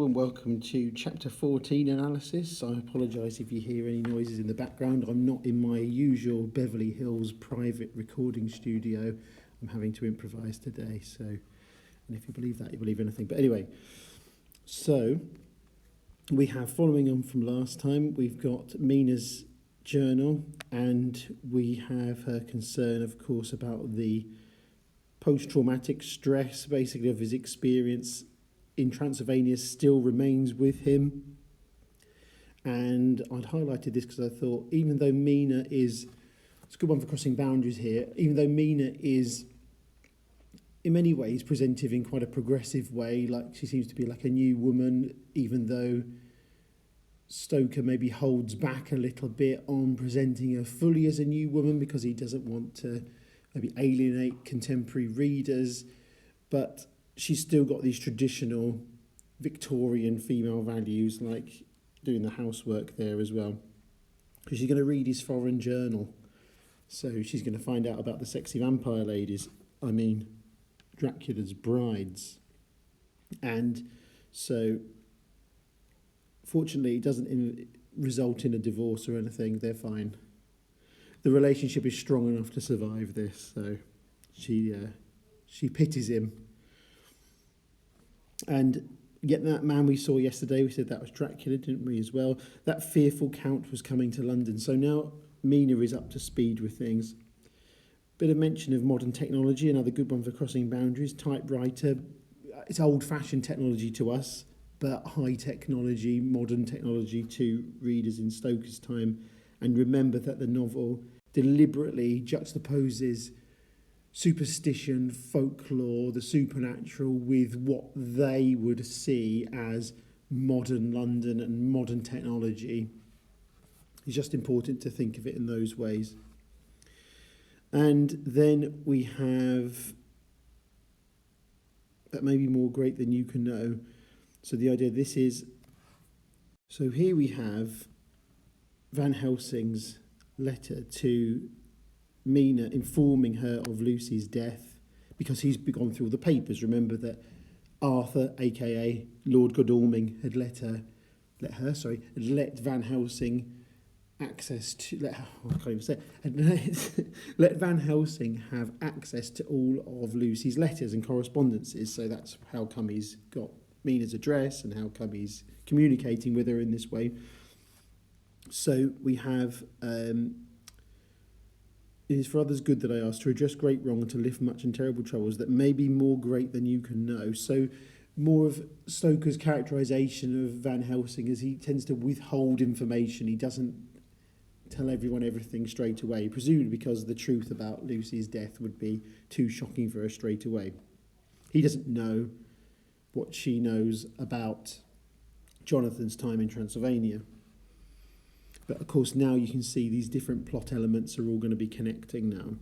Welcome to Chapter 14 analysis. I apologise if you hear any noises in the background. I'm not in my usual Beverly Hills private recording studio. I'm having to improvise today. So, and if you believe that, you believe anything. But anyway, so we have, following on from last time, we've got Mina's journal, and we have her concern, of course, about the post-traumatic stress, basically, of his experience in Transylvania still remains with him. And I'd highlighted this because I thought, even though Mina is, it's a good one for crossing boundaries here, even though Mina is in many ways presented in quite a progressive way, like she seems to be like a new woman, even though Stoker maybe holds back a little bit on presenting her fully as a new woman because he doesn't want to maybe alienate contemporary readers, but she's still got these traditional Victorian female values, like doing the housework there as well. Because she's going to read his foreign journal. So she's going to find out about the sexy vampire ladies. I mean, Dracula's brides. And so, fortunately, it doesn't result in a divorce or anything. They're fine. The relationship is strong enough to survive this. So she pities him. And yet that man we saw yesterday, we said that was Dracula, didn't we, as well? That fearful count was coming to London. So now Mina is up to speed with things. Bit of mention of modern technology, another good one for crossing boundaries. Typewriter, it's old-fashioned technology to us, but high technology, modern technology to readers in Stoker's time. And remember that the novel deliberately juxtaposes superstition, folklore, the supernatural with what they would see as modern London and modern technology. It's just important to think of it in those ways. And then we have that may be more great than you can know. So the idea this is, so here we have Van Helsing's letter to Mina informing her of Lucy's death because he's gone through all the papers. Remember that Arthur, aka Lord Godalming, had let Van Helsing access to let Van Helsing have access to all of Lucy's letters and correspondences. So that's how come he's got Mina's address and how come he's communicating with her in this way. So we have it is for others good that I ask, to redress great wrong and to lift much and terrible troubles that may be more great than you can know. So more of Stoker's characterisation of Van Helsing is he tends to withhold information. He doesn't tell everyone everything straight away, presumably because the truth about Lucy's death would be too shocking for her straight away. He doesn't know what she knows about Jonathan's time in Transylvania. But of course now you can see these different plot elements are all going to be connecting now.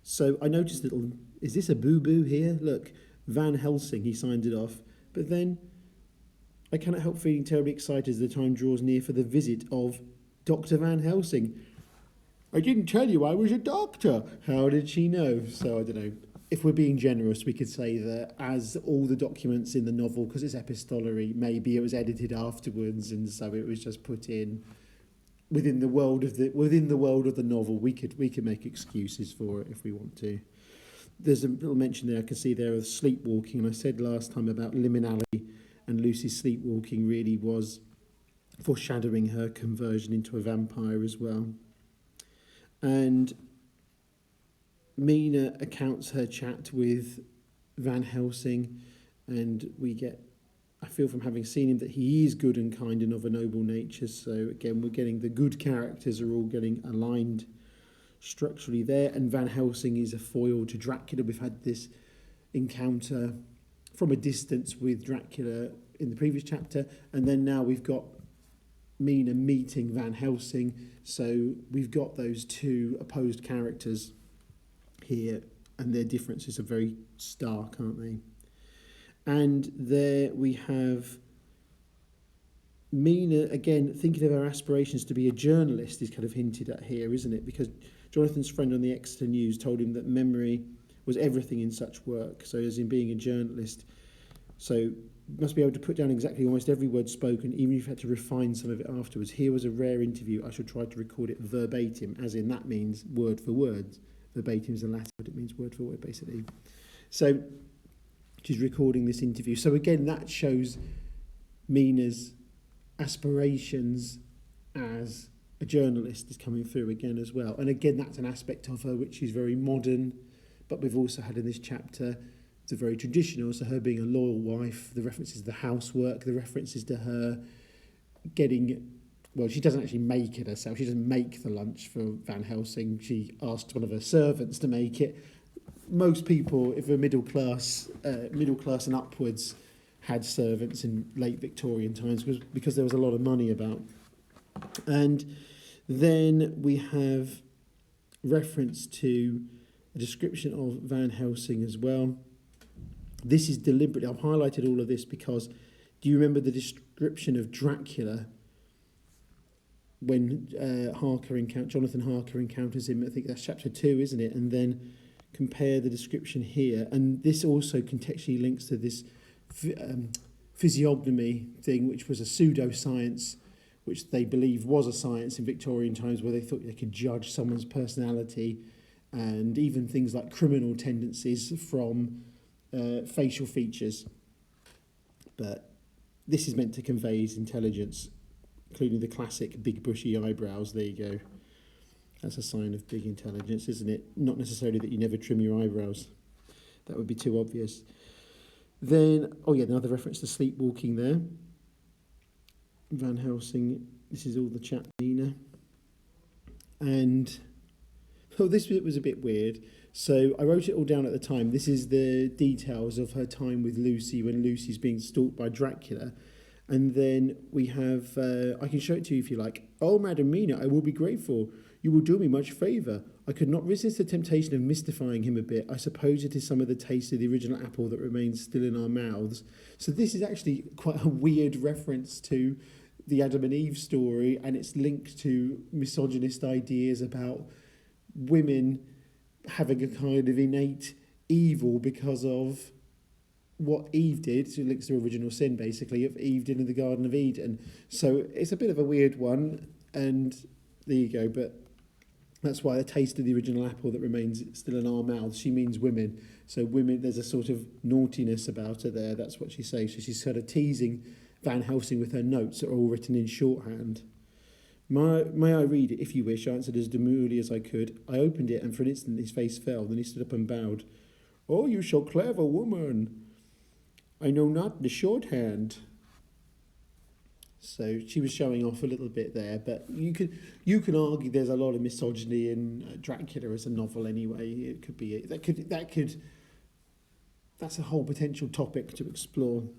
So I noticed is this a boo-boo here? Look, Van Helsing, he signed it off. But then I cannot help feeling terribly excited as the time draws near for the visit of Dr. Van Helsing. I didn't tell you I was a doctor. How did she know? So I don't know. If we're being generous, we could say that as all the documents in the novel, because it's epistolary, maybe it was edited afterwards, and so it was just put in within the world of the novel. We could make excuses for it if we want to. There's a little mention there I can see there of sleepwalking, and I said last time about liminality, and Lucy's sleepwalking really was foreshadowing her conversion into a vampire as well. And Mina accounts her chat with Van Helsing, and we get, I feel from having seen him, that he is good and kind and of a noble nature. So again, we're getting the good characters are all getting aligned structurally there. And Van Helsing is a foil to Dracula. We've had this encounter from a distance with Dracula in the previous chapter, and then now we've got Mina meeting Van Helsing. So we've got those two opposed characters here, and their differences are very stark, aren't they? And there we have Mina, again, thinking of her aspirations to be a journalist is kind of hinted at here, isn't it? Because Jonathan's friend on the Exeter News told him that memory was everything in such work, so as in being a journalist. So must be able to put down exactly almost every word spoken, even if you had to refine some of it afterwards. Here was a rare interview. I shall try to record it verbatim, as in that means word for word. Verbatim is a Latin, but it means word for word, basically. So she's recording this interview. So again, that shows Mina's aspirations as a journalist is coming through again as well. And again, that's an aspect of her which is very modern, but we've also had in this chapter, it's a very traditional, so her being a loyal wife, the references to the housework, the references to her getting, well, she doesn't actually make it herself, she doesn't make the lunch for Van Helsing, she asked one of her servants to make it. Most people, if they're middle class and upwards, had servants in late Victorian times because there was a lot of money about. And then we have reference to a description of Van Helsing as well. This is deliberately, I've highlighted all of this because, do you remember the description of Dracula when Jonathan Harker encounters him? I think that's chapter 2, isn't it? And then compare the description here. And this also contextually links to this physiognomy thing, which was a pseudoscience, which they believe was a science in Victorian times, where they thought they could judge someone's personality and even things like criminal tendencies from facial features. But this is meant to convey his intelligence, including the classic big bushy eyebrows. There you go. That's a sign of big intelligence, isn't it? Not necessarily that you never trim your eyebrows. That would be too obvious. Then, another reference to sleepwalking there. Van Helsing, this is all the chat, Mina. And, this bit was a bit weird. So I wrote it all down at the time. This is the details of her time with Lucy when Lucy's being stalked by Dracula. And then we have, I can show it to you if you like. "Oh, Madam Mina, I will be grateful. You will do me much favour. I could not resist the temptation of mystifying him a bit. I suppose it is some of the taste of the original apple that remains still in our mouths." So this is actually quite a weird reference to the Adam and Eve story, and it's linked to misogynist ideas about women having a kind of innate evil because of what Eve did. So it links to original sin, basically, of Eve did in the Garden of Eden. So it's a bit of a weird one, and there you go. But that's why the taste of the original apple that remains still in our mouths. She means women. So women, there's a sort of naughtiness about her there. That's what she says. So she's sort of teasing Van Helsing with her notes that are all written in shorthand. "May I read it, if you wish?" I answered as demurely as I could. I opened it, and for an instant his face fell. Then he stood up and bowed. "Oh, you so clever woman. I know not the shorthand." So she was showing off a little bit there, but you can argue there's a lot of misogyny in Dracula as a novel anyway. It could be that's a whole potential topic to explore.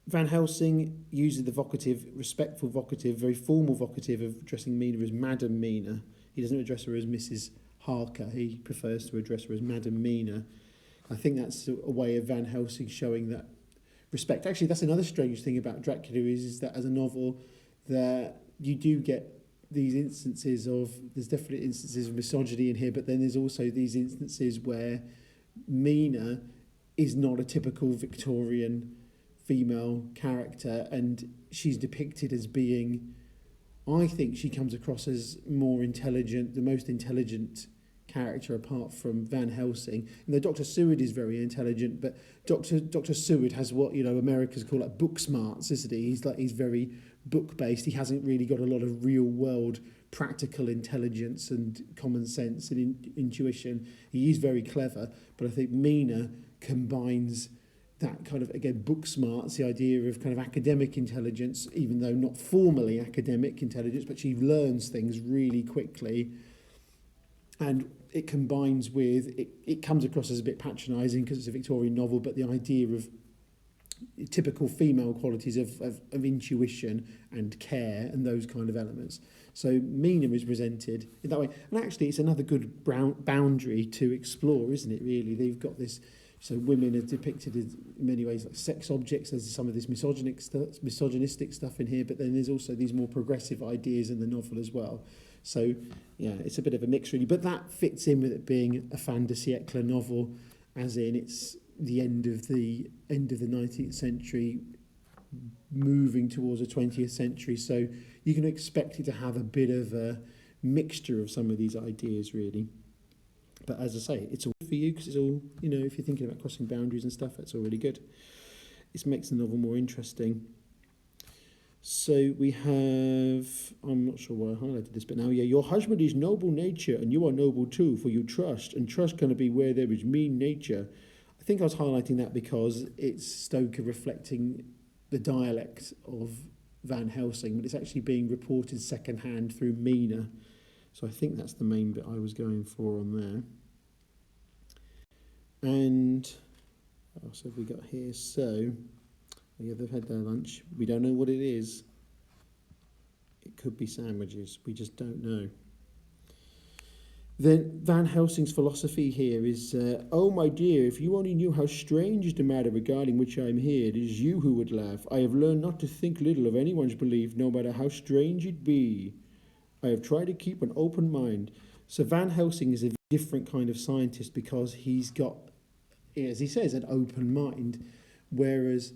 Van Helsing uses the vocative, respectful vocative, very formal vocative of addressing Mina as Madam Mina. He doesn't address her as Mrs. Harker. He prefers to address her as Madam Mina. I think that's a way of Van Helsing showing that respect. Actually, that's another strange thing about Dracula is that as a novel that you do get these instances of, there's definitely instances of misogyny in here, but then there's also these instances where Mina is not a typical Victorian female character, and she's depicted as being, I think she comes across as more intelligent, the most intelligent character apart from Van Helsing. You know, Dr. Seward is very intelligent, but Dr. Seward has what, Americans call like book smarts, isn't he? He's very book based. He hasn't really got a lot of real world practical intelligence and common sense and intuition. He is very clever, but I think Mina combines that kind of, again, book smarts, the idea of kind of academic intelligence, even though not formally academic intelligence, but she learns things really quickly. And it combines with, it comes across as a bit patronising because it's a Victorian novel, but the idea of typical female qualities of intuition and care and those kind of elements. So Mina is presented in that way. And actually, it's another good boundary to explore, isn't it, really? They've got this, So women are depicted as, in many ways, like sex objects. There's some of this misogynistic stuff in here, but then there's also these more progressive ideas in the novel as well. So, yeah, it's a bit of a mix, really. But that fits in with it being a fin de siècle novel, as in it's the end of the 19th century, moving towards the 20th century. So you can expect it to have a bit of a mixture of some of these ideas, really. But as I say, it's all for you, because it's all, you know, if you're thinking about crossing boundaries and stuff, that's all really good. It makes the novel more interesting. So we have, I'm not sure why I highlighted this, but now, yeah, your husband is noble nature, and you are noble too, for you trust, and trust cannot be where there is mean nature. I think I was highlighting that because it's Stoker reflecting the dialect of Van Helsing, but it's actually being reported secondhand through Mina. So I think that's the main bit I was going for on there. And what else have we got here? So, yeah, they've had their lunch. We don't know what it is. It could be sandwiches. We just don't know. Then Van Helsing's philosophy here is, oh, my dear, if you only knew how strange is the matter regarding which I am here, it is you who would laugh. I have learned not to think little of anyone's belief, no matter how strange it be. I have tried to keep an open mind. So Van Helsing is a different kind of scientist because he's got, as he says, an open mind, whereas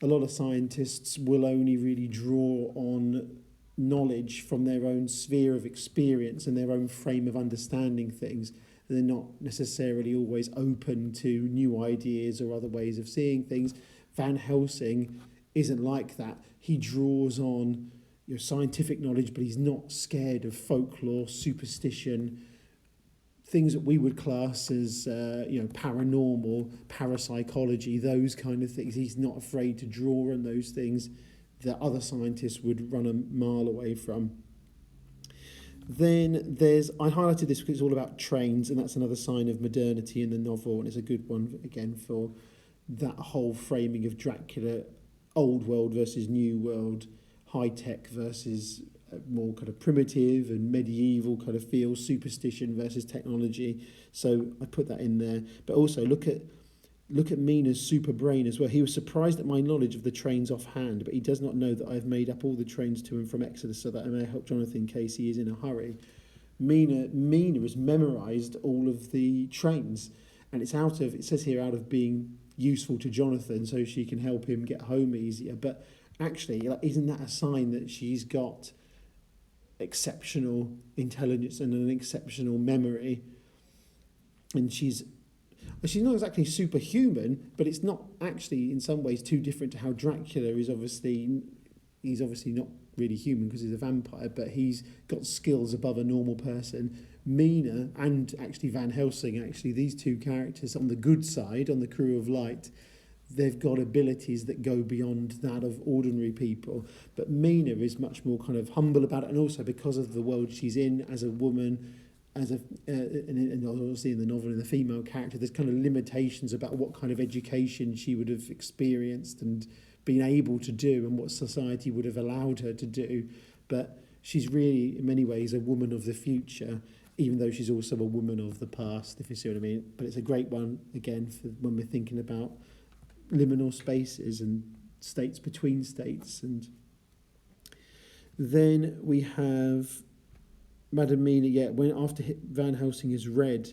a lot of scientists will only really draw on knowledge from their own sphere of experience and their own frame of understanding things. They're not necessarily always open to new ideas or other ways of seeing things. Van Helsing isn't like that. He draws on scientific knowledge, but he's not scared of folklore, superstition, things that we would class as paranormal, parapsychology, those kind of things. He's not afraid to draw on those things that other scientists would run a mile away from. Then I highlighted this because it's all about trains, and that's another sign of modernity in the novel, and it's a good one, again, for that whole framing of Dracula, old world versus new world, high-tech versus more kind of primitive and medieval kind of feel, superstition versus technology. So I put that in there. But also look at Mina's super brain as well. He was surprised at my knowledge of the trains offhand, but he does not know that I've made up all the trains to and from Exodus so that I may help Jonathan in case he is in a hurry. Mina has memorised all of the trains, and it says here, out of being useful to Jonathan so she can help him get home easier. But actually, isn't that a sign that she's got exceptional intelligence and an exceptional memory? And she's not exactly superhuman, but it's not actually in some ways too different to how Dracula is he's obviously not really human because he's a vampire, but he's got skills above a normal person. Mina and actually Van Helsing, these two characters on the good side, on the crew of light, they've got abilities that go beyond that of ordinary people. But Mina is much more kind of humble about it, and also because of the world she's in as a woman, and obviously in the novel, in the female character, there's kind of limitations about what kind of education she would have experienced and been able to do and what society would have allowed her to do. But she's really, in many ways, a woman of the future, even though she's also a woman of the past, if you see what I mean. But it's a great one, again, for when we're thinking about liminal spaces and states between states. And then we have Madame Mina, when after Van Helsing has read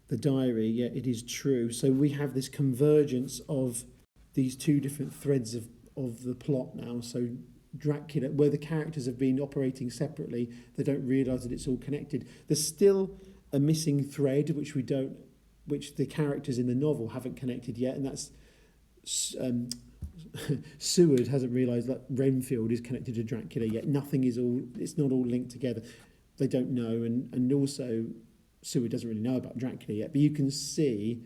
the diary, it is true. So we have this convergence of these two different threads of the plot now. So Dracula, where the characters have been operating separately, they don't realise that it's all connected. There's still a missing thread which the characters in the novel haven't connected yet, and that's Seward hasn't realised that Renfield is connected to Dracula yet. It's not all linked together. They don't know, and also Seward doesn't really know about Dracula yet. But you can see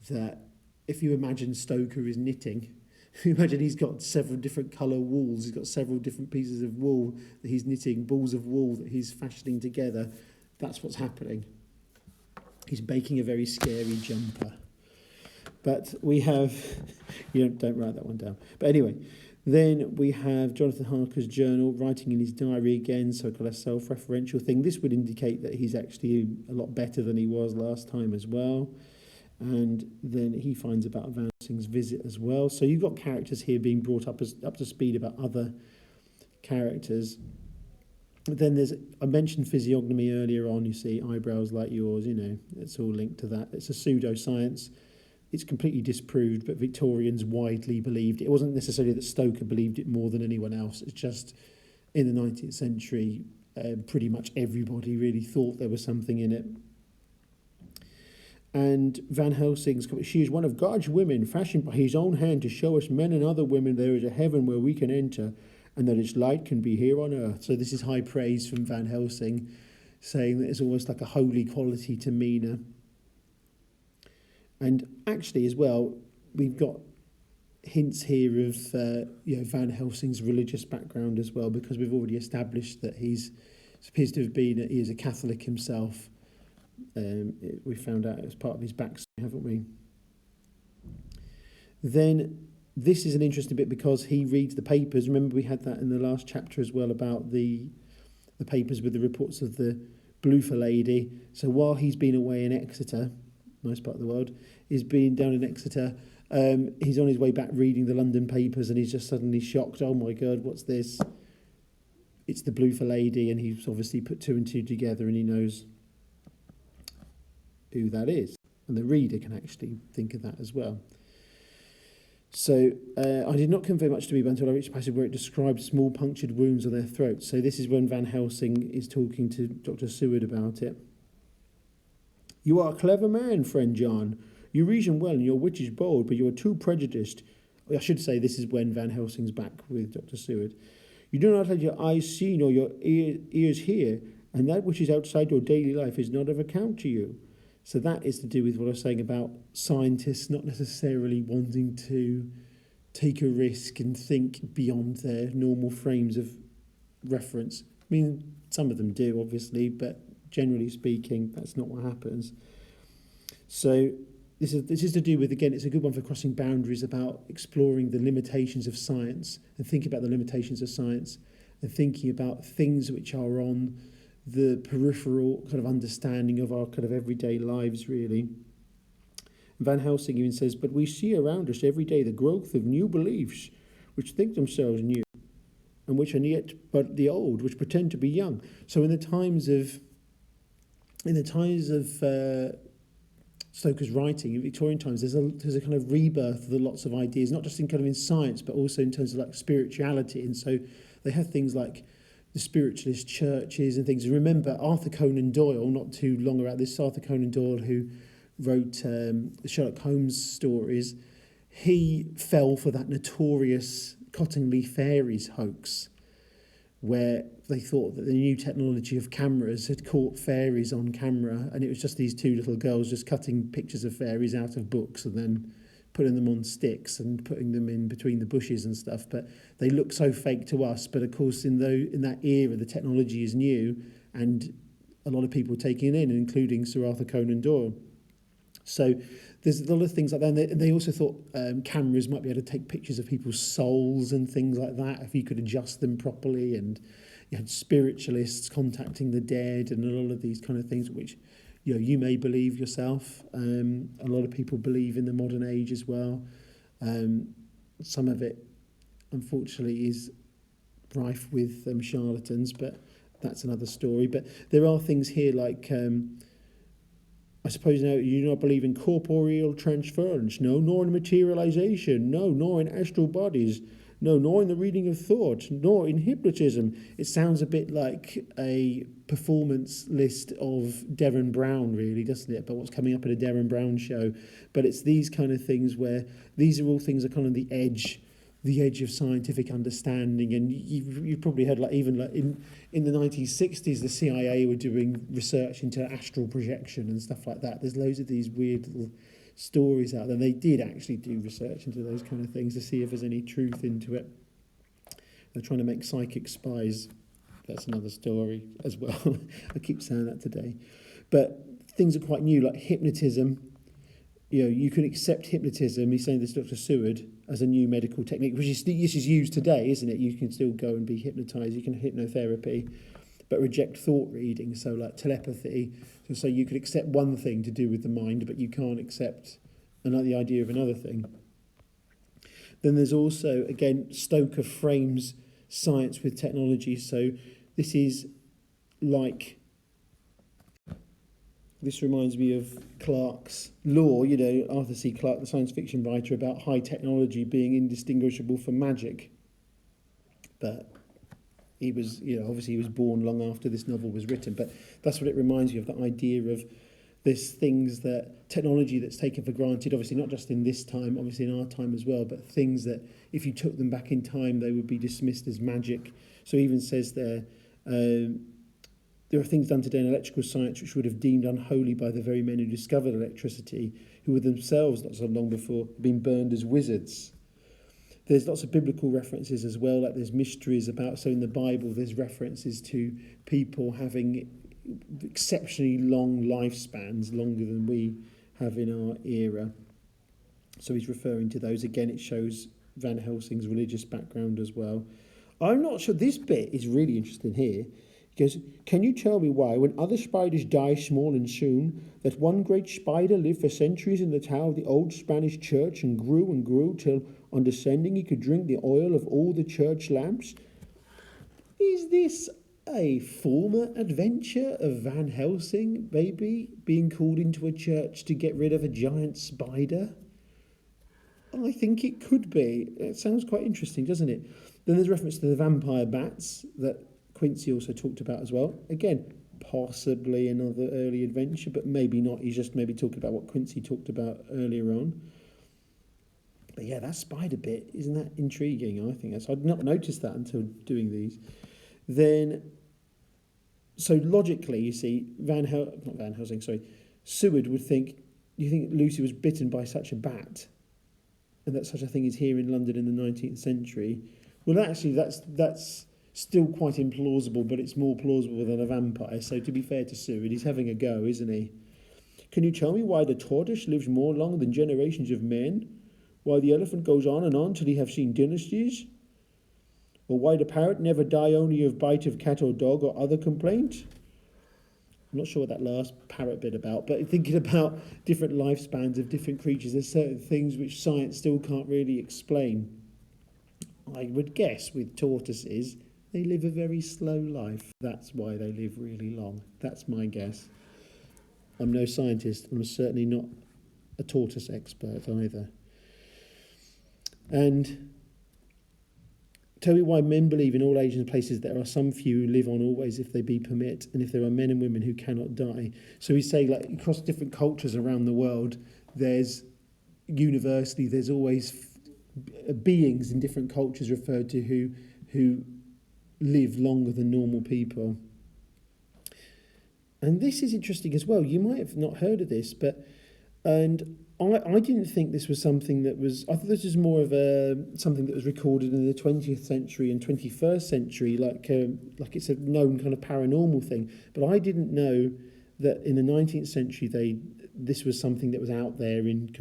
that if you imagine Stoker is knitting, you imagine he's got several different colour wools, he's got several different pieces of wool that he's knitting, balls of wool that he's fashioning together. That's what's happening. He's baking a very scary jumper. But we have, don't write that one down. But anyway, then we have Jonathan Harker's journal, writing in his diary again, so kind of self-referential thing. This would indicate that he's actually a lot better than he was last time as well. And then he finds about Van Helsing's visit as well. So you've got characters here being brought up to speed about other characters. But then I mentioned physiognomy earlier on. You see eyebrows like yours, it's all linked to that. It's a pseudoscience. It's completely disproved, but Victorians widely believed it. It wasn't necessarily that Stoker believed it more than anyone else. It's just in the 19th century, pretty much everybody really thought there was something in it. And Van Helsing's, she is one of God's women, fashioned by his own hand to show us men and other women there is a heaven where we can enter, and that its light can be here on earth. So this is high praise from Van Helsing, saying that it's almost like a holy quality to Mina. And actually as well, we've got hints here of Van Helsing's religious background as well, because we've already established that he appears to have been, he is a Catholic himself. We found out as part of his backstory, haven't we? Then this is an interesting bit because he reads the papers. Remember we had that in the last chapter as well about the papers with the reports of the bloofer lady. So while he's been away in Exeter, nice part of the world, he's been down in Exeter, he's on his way back reading the London papers and he's just suddenly shocked. Oh my God, what's this? It's the bloofer lady, and he's obviously put two and two together and he knows who that is. And the reader can actually think of that as well. So I did not convey much to me until I reached a passage where it described small punctured wounds on their throats. So this is when Van Helsing is talking to Dr. Seward about it. You are a clever man, friend John. You reason well and your wit is bold, but you are too prejudiced. I should say this is when Van Helsing's back with Dr. Seward. You do not let your eyes see nor your ears hear, and that which is outside your daily life is not of account to you. So that is to do with what I was saying about scientists not necessarily wanting to take a risk and think beyond their normal frames of reference. I mean, some of them do, obviously, but generally speaking, that's not what happens. So this is to do with, again, it's a good one for crossing boundaries about exploring the limitations of science and thinking about the limitations of science and thinking about things which are on the peripheral kind of understanding of our kind of everyday lives, really. Van Helsing even says, but we see around us every day the growth of new beliefs which think themselves new and which are yet but the old, which pretend to be young. So in the times of Stoker's writing, in Victorian times, there's a kind of rebirth of lots of ideas, not just in kind of in science, but also in terms of like spirituality. And so they have things like the spiritualist churches and things. Remember Arthur Conan Doyle, not too long about this, Arthur Conan Doyle, who wrote the Sherlock Holmes stories, he fell for that notorious Cottingley Fairies hoax, where they thought that the new technology of cameras had caught fairies on camera, and it was just these two little girls just cutting pictures of fairies out of books and then putting them on sticks and putting them in between the bushes and stuff. But they look so fake to us. But of course, in that era, the technology is new, and a lot of people taking it in, including Sir Arthur Conan Doyle. So there's a lot of things like that. And they also thought cameras might be able to take pictures of people's souls and things like that if you could adjust them properly. And you had spiritualists contacting the dead and a lot of these kind of things, which you may believe yourself. A lot of people believe in the modern age as well. Some of it, unfortunately, is rife with charlatans, but that's another story. But there are things here like, I suppose now you do not believe in corporeal transference, no, nor in materialization, no, nor in astral bodies, no, nor in the reading of thought, nor in hypnotism. It sounds a bit like a performance list of Derren Brown, really, doesn't it? About what's coming up at a Derren Brown show. But it's these kind of things where these are all things that are kind of the edge of scientific understanding. And you've probably heard, like even like in the 1960s, the CIA were doing research into astral projection and stuff like that. There's loads of these weird little stories out there. They did actually do research into those kind of things to see if there's any truth into it. They're trying to make psychic spies. That's another story as well. I keep saying that today. But things are quite new, like hypnotism. You can accept hypnotism, he's saying this to Dr. Seward, as a new medical technique, which is used today, isn't it? You can still go and be hypnotised. You can hypnotherapy. but reject thought reading, so like telepathy. So you could accept one thing to do with the mind, but you can't accept the idea of another thing. Then there's also, again, Stoker frames science with technology. So this is like, this reminds me of Clarke's Law, Arthur C. Clarke, the science fiction writer, about high technology being indistinguishable from magic. But he was, obviously he was born long after this novel was written, but that's what it reminds me of, the idea of there's things that, technology that's taken for granted, obviously not just in this time, obviously in our time as well, but things that if you took them back in time, they would be dismissed as magic. So he even says there are things done today in electrical science which would have deemed unholy by the very men who discovered electricity, who were themselves, not so long before, been burned as wizards. There's lots of biblical references as well, like there's mysteries about, so in the Bible there's references to people having exceptionally long lifespans, longer than we have in our era. So he's referring to those. Again, it shows Van Helsing's religious background as well. I'm not sure, this bit is really interesting here. He goes, can you tell me why, when other spiders die small and soon, that one great spider lived for centuries in the tower of the old Spanish church and grew till, on descending, he could drink the oil of all the church lamps? Is this a former adventure of Van Helsing, maybe, being called into a church to get rid of a giant spider? I think it could be. It sounds quite interesting, doesn't it? Then there's reference to the vampire bats that Quincy also talked about as well. Again, possibly another early adventure, but maybe not. He's just maybe talking about what Quincy talked about earlier on. But yeah, that spider bit, isn't that intriguing? I think that's, I'd not noticed that until doing these. Then, so logically, you see, Seward would think, you think Lucy was bitten by such a bat, and that such a thing is here in London in the 19th century. Well, actually, that's still quite implausible, but it's more plausible than a vampire. So to be fair to Seward, he's having a go, isn't he? Can you tell me why the tortoise lives more long than generations of men? Why the elephant goes on and on till he have seen dynasties? Or why the parrot never die only of bite of cat or dog or other complaint? I'm not sure what that last parrot bit about, but thinking about different lifespans of different creatures, there's certain things which science still can't really explain. I would guess with tortoises, they live a very slow life. That's why they live really long. That's my guess. I'm no scientist. I'm certainly not a tortoise expert either. And tell me why men believe in all ages and places there are some few who live on always if they be permit, and if there are men and women who cannot die. So we say, like, across different cultures around the world, there's universally, there's always beings in different cultures referred to who live longer than normal people. And this is interesting as well. You might have not heard of this, but I didn't think this was something that was, I thought this was more of something that was recorded in the 20th century and 21st century, like it's a known kind of paranormal thing. But I didn't know that in the 19th century this was something that was out there in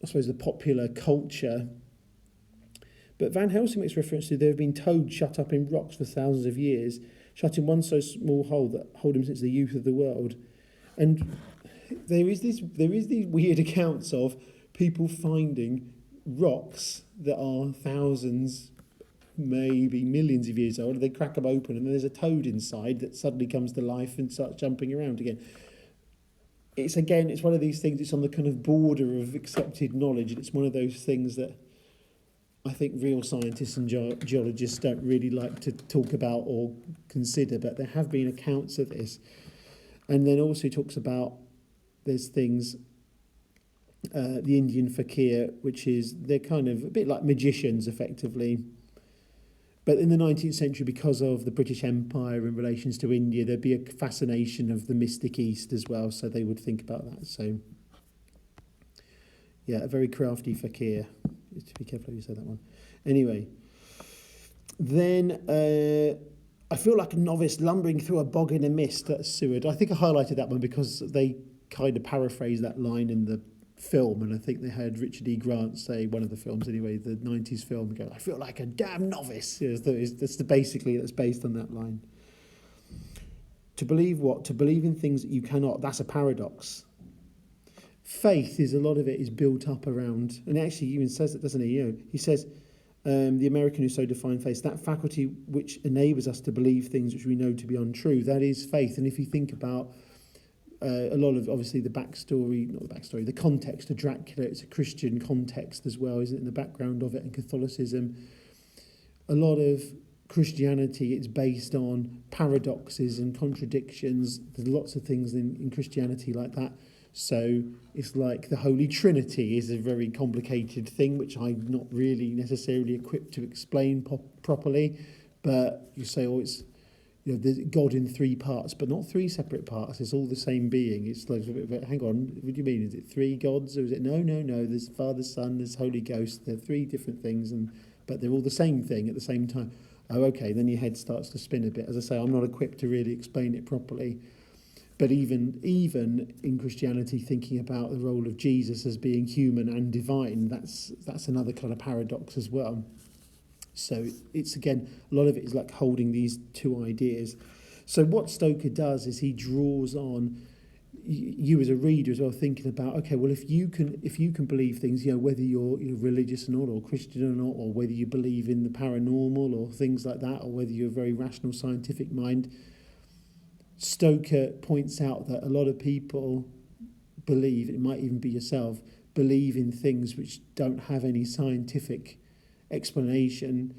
I suppose, the popular culture. But Van Helsing makes reference to there have been toads shut up in rocks for thousands of years, shut in one so small hole that hold him since the youth of the world. And there is these weird accounts of people finding rocks that are thousands, maybe millions of years old. They crack them open and there's a toad inside that suddenly comes to life and starts jumping around again. It's one of these things, it's on the kind of border of accepted knowledge, and it's one of those things that I think real scientists and geologists don't really like to talk about or consider, but there have been accounts of this. And then also talks about, there's things, the Indian fakir, which is, they're kind of a bit like magicians, effectively. But in the 19th century, because of the British Empire in relations to India, there'd be a fascination of the mystic East as well, so they would think about that. So, yeah, a very crafty fakir. To be careful how you say that one. Anyway, then I feel like a novice lumbering through a bog in a mist. That's Seward. I think I highlighted that one because they kind of paraphrase that line in the film, and I think they had Richard E. Grant say, one of the films anyway, the 90s film, go, I feel like a damn novice. That's basically, that's based on that line. To believe what? To believe in things that you cannot. That's a paradox. Faith is, a lot of it is built up around, and actually he even says it, doesn't he? He says, the American who so defined faith, that faculty which enables us to believe things which we know to be untrue, that is faith. And if you think about a lot of, obviously, the context of Dracula, it's a Christian context as well, isn't it, in the background of it, and Catholicism. A lot of Christianity, it's based on paradoxes and contradictions. There's lots of things in Christianity like that. So it's like the Holy Trinity is a very complicated thing, which I'm not really necessarily equipped to explain properly. But you say, it's, there's God in three parts, but not three separate parts. It's all the same being. It's like, hang on, what do you mean? Is it three gods, or is it no? There's Father, Son, there's Holy Ghost. They're three different things, but they're all the same thing at the same time. Oh, okay. Then your head starts to spin a bit. As I say, I'm not equipped to really explain it properly. But even in Christianity, thinking about the role of Jesus as being human and divine, that's another kind of paradox as well. So it's, again, a lot of it is like holding these two ideas. So what Stoker does is he draws on you as a reader as well, thinking about, okay, well, if you can believe things, whether you're religious or not, or Christian or not, or whether you believe in the paranormal or things like that, or whether you're a very rational scientific mind, Stoker points out that a lot of people believe, it might even be yourself, believe in things which don't have any scientific explanation,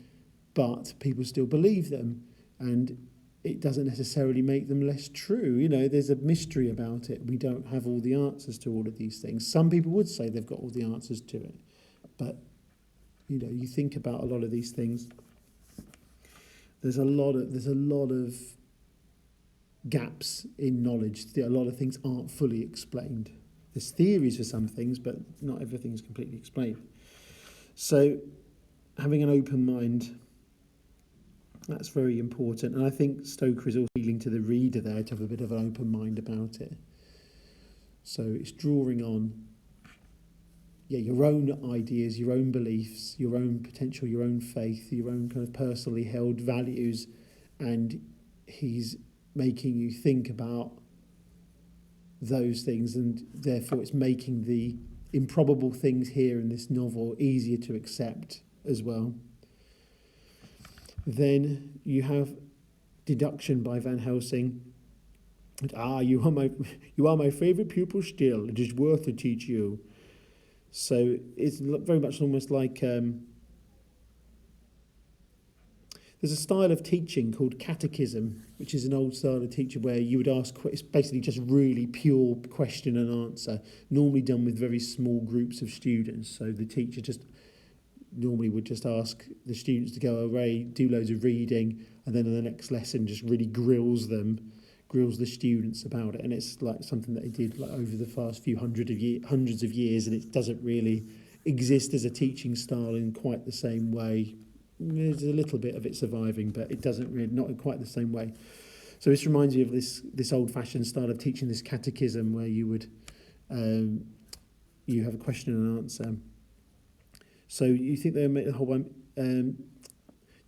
but people still believe them, and it doesn't necessarily make them less true. There's a mystery about it. We don't have all the answers to all of these things. Some people would say they've got all the answers to it, but you think about a lot of these things. There's a lot of gaps in knowledge. A lot of things aren't fully explained. There's theories for some things, but not everything's completely explained. So having an open mind, that's very important. And I think Stoker is also appealing to the reader there to have a bit of an open mind about it. So it's drawing on your own ideas, your own beliefs, your own potential, your own faith, your own kind of personally held values, and he's making you think about those things, and therefore it's making the improbable things here in this novel easier to accept as well. Then you have deduction by Van Helsing. You are my favourite pupil still. It is worth to teach you. So it's very much almost like there's a style of teaching called catechism, which is an old style of teaching where you would ask, it's basically just really pure question and answer, normally done with very small groups of students. So the teacher just normally would just ask the students to go away, do loads of reading, and then in the next lesson just really grills the students about it. And it's like something that they did like over the past few hundreds of years, and it doesn't really exist as a teaching style in quite the same way. There's a little bit of it surviving, but it doesn't really, not in quite the same way. So this reminds me of this old-fashioned style of teaching, this catechism, where you would you have a question and answer. So you think they made the whole one?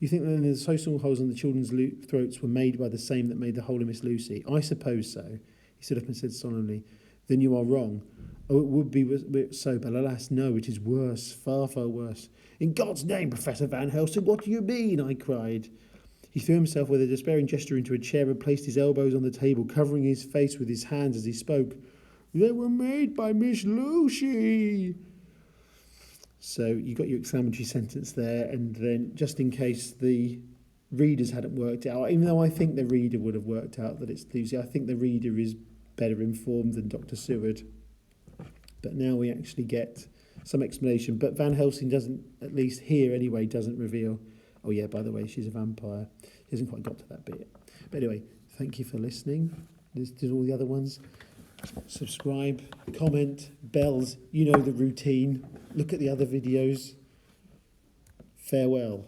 You think that the social holes in the children's throats were made by the same that made the hole in Miss Lucy? I suppose so. He stood up and said solemnly, "Then you are wrong. Oh, it would be so, but alas, no, it is worse, far, far worse." "In God's name, Professor Van Helsing, what do you mean?" I cried. He threw himself with a despairing gesture into a chair and placed his elbows on the table, covering his face with his hands as he spoke. "They were made by Miss Lucy." So you got your exclamatory sentence there, and then just in case the readers hadn't worked it out, even though I think the reader would have worked out that it's Lucy, I think the reader is better informed than Dr. Seward. But now we actually get some explanation. But Van Helsing doesn't, at least here anyway, doesn't reveal, oh yeah, by the way, she's a vampire. He hasn't quite got to that bit. But anyway, thank you for listening. Did all the other ones. Subscribe, comment, bells, you know the routine. Look at the other videos. Farewell.